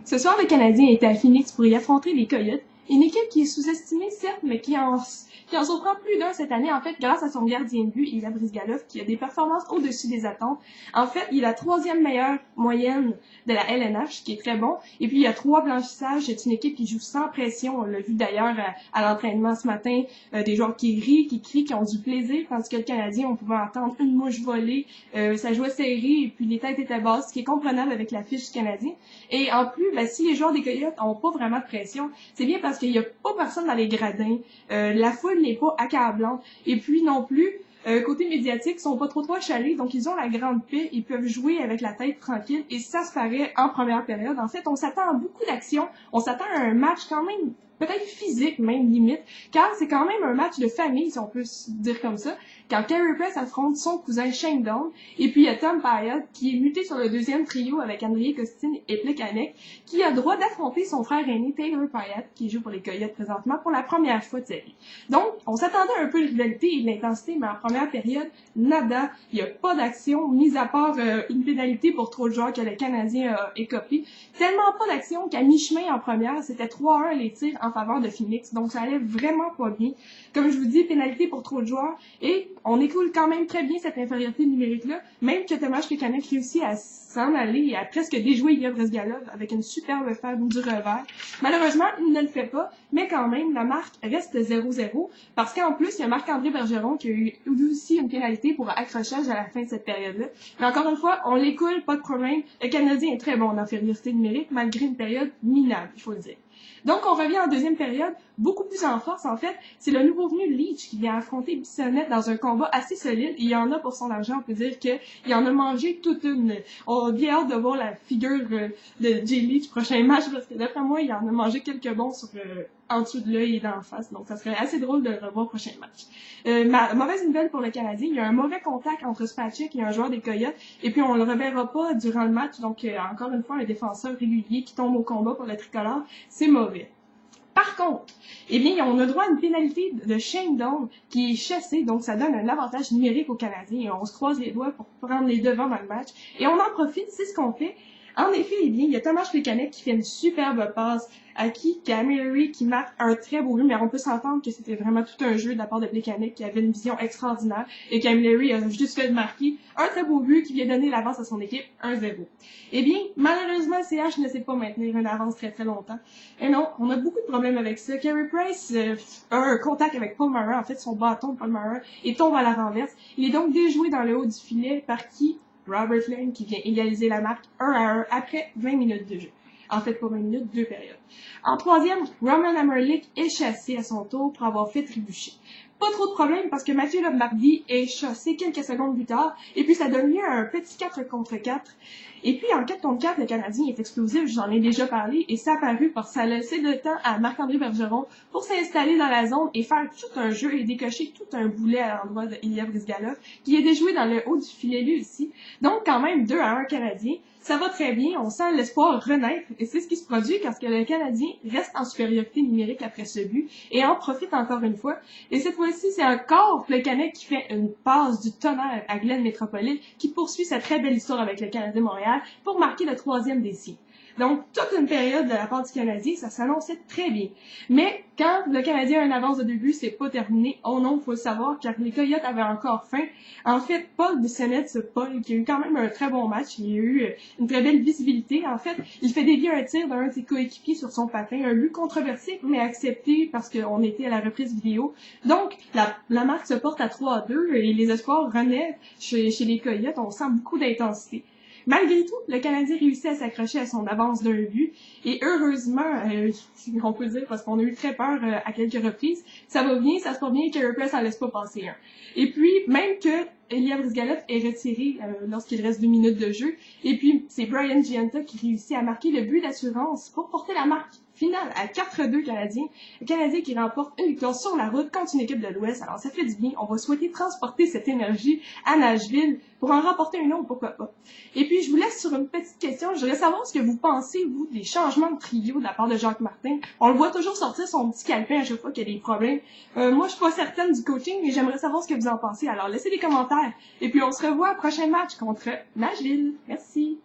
Ce soir, le Canadien était à Phoenix pour y affronter les Coyotes, une équipe qui est sous-estimée, certes, mais qui en surprend plus d'un cette année, en fait, grâce à son gardien de but, Ilya Bryzgalov, qui a des performances au-dessus des attentes. En fait, il a la troisième meilleure moyenne de la LNH, qui est très bon. Et puis, il y a 3 blanchissages. C'est une équipe qui joue sans pression. On l'a vu d'ailleurs à l'entraînement ce matin, des joueurs qui rient, qui crient, qui ont du plaisir, tandis que le Canadien, on pouvait entendre une mouche voler. Ça jouait serré, et puis les têtes étaient basses, ce qui est comprenable avec la fiche du Canadien. Et en plus, si les joueurs des Coyotes n'ont pas vraiment de pression, c'est bien parce qu'il n'y a pas personne dans les gradins. La foule n'est pas accablante. Et puis non plus, côté médiatique, ils sont pas trop achalés, donc ils ont la grande paix, ils peuvent jouer avec la tête tranquille, et ça se paraît en première période. En fait, on s'attend à beaucoup d'action, on s'attend à un match quand même peut-être physique, même limite, car c'est quand même un match de famille, si on peut se dire comme ça, quand Carey Price affronte son cousin Shane Doan, et puis il y a Tom Pyatt, qui est muté sur le deuxième trio avec Andrei Kostin et Plekanec, qui a le droit d'affronter son frère aîné Taylor Pyatt, qui joue pour les Coyotes présentement pour la première fois de sa vie. Donc, on s'attendait à un peu de rivalité et de l'intensité, mais en première période, nada, il n'y a pas d'action, mis à part une pénalité pour trop de joueurs que le Canadien a écopé. Tellement pas d'action qu'à mi-chemin en première, c'était 3-1 les tirs en faveur de Phoenix, donc ça allait vraiment pas bien. Comme je vous dis, pénalité pour trop de joueurs, et on écoule quand même très bien cette infériorité numérique-là, même que Tomáš Plekanec réussit à s'en aller et à presque déjouer Ilya Bryzgalov avec une superbe femme du revers. Malheureusement, il ne le fait pas, mais quand même, la marque reste 0-0, parce qu'en plus, il y a Marc-André Bergeron qui a eu aussi une pénalité pour accrochage à la fin de cette période-là. Mais encore une fois, on l'écoule, pas de problème. Le Canadien est très bon en infériorité numérique, malgré une période minable, il faut le dire. Donc, on revient en deuxième période, beaucoup plus en force, en fait. C'est le nouveau venu Leach qui vient affronter Bissonnette dans un combat assez solide. Il y en a pour son argent, on peut dire qu'il en a mangé toute une. On a bien hâte de voir la figure de Jay Leach prochain match, parce que d'après moi, il en a mangé quelques bons sur en dessous de l'œil et d'en face. Donc, ça serait assez drôle de le revoir prochain match. Mauvaise nouvelle pour le Canadien, il y a un mauvais contact entre Spacek et un joueur des Coyotes, et puis on le reverra pas durant le match. Donc, encore une fois, un défenseur régulier qui tombe au combat pour le tricolore, c'est mauvais. Par contre, eh bien, on a droit à une pénalité de Shane Doan qui est chassé, donc ça donne un avantage numérique aux Canadiens. On se croise les doigts pour prendre les devants dans le match. Et on en profite, c'est ce qu'on fait. En effet, eh bien, il y a Tomáš Plekanec qui fait une superbe passe à Camilleri qui marque un très beau but, mais on peut s'entendre que c'était vraiment tout un jeu de la part de Plekanec qui avait une vision extraordinaire, et Camilleri a juste fait de marquer un très beau but qui vient donner l'avance à son équipe, 1-0. Eh bien, malheureusement, CH ne sait pas maintenir une avance très longtemps. Et non, on a beaucoup de problèmes avec ça. Carey Price a un contact avec Paul Mara, en fait son bâton de Paul Mara, et tombe à la renverse. Il est donc déjoué dans le haut du filet par qui? Robert Lane, qui vient égaliser la marque 1-1 après 20 minutes de jeu. En fait, pas 20 minutes, 2 périodes. En troisième, Roman Amerlik est chassé à son tour pour avoir fait trébucher. Pas trop de problème parce que Mathieu Lombardi est chassé quelques secondes plus tard, et puis ça donne lieu à un petit 4 contre 4. Et puis en 4 contre 4, le Canadien est explosif, j'en ai déjà parlé, et ça a paru parce que ça a laissé le temps à Marc-André Bergeron pour s'installer dans la zone et faire tout un jeu et décocher tout un boulet à l'endroit de Ilya Bryzgalov, qui est déjoué dans le haut du filet lui aussi. Donc quand même 2-1 Canadien. Ça va très bien, on sent l'espoir renaître, et c'est ce qui se produit parce que le Canadien reste en supériorité numérique après ce but, et en profite encore une fois. Et cette fois-ci, c'est encore Plekanec qui fait une passe du tonnerre à Glenn Metropolitan, qui poursuit sa très belle histoire avec le Canadien Montréal pour marquer le 3e des siens. Donc, toute une période de la part du Canadien, ça s'annonçait très bien. Mais, quand le Canadien a une avance de 2 buts, c'est pas terminé. Oh non, faut le savoir, car les Coyotes avaient encore faim. En fait, Paul Bissonnette, Paul, qui a eu quand même un très bon match, il a eu une très belle visibilité. En fait, il fait dévier un tir d'un de ses coéquipiers sur son patin, un but controversé, mais accepté parce qu'on était à la reprise vidéo. Donc, la marque se porte à 3-2 et les espoirs renaissent chez les Coyotes. On sent beaucoup d'intensité. Malgré tout, le Canadien réussit à s'accrocher à son avance d'un but, et heureusement, on peut dire, parce qu'on a eu très peur à quelques reprises, ça va bien, ça se passe bien, et Carey Price en laisse pas passer un. Et puis, même que Ilya Bryzgalov est retiré lorsqu'il reste 2 minutes de jeu, et puis c'est Brian Gionta qui réussit à marquer le but d'assurance pour porter la marque finale à 4-2 Canadiens. Le Canadien qui remporte une victoire sur la route contre une équipe de l'Ouest. Alors ça fait du bien. On va souhaiter transporter cette énergie à Nashville pour en remporter une autre, pourquoi pas. Et puis je vous laisse sur une petite question. Je voudrais savoir ce que vous pensez, vous, des changements de trio de la part de Jacques Martin. On le voit toujours sortir son petit calepin à chaque fois qu'il y a des problèmes. Moi, je suis pas certaine du coaching, mais j'aimerais savoir ce que vous en pensez. Alors laissez des commentaires. Et puis on se revoit au prochain match contre Nashville. Merci.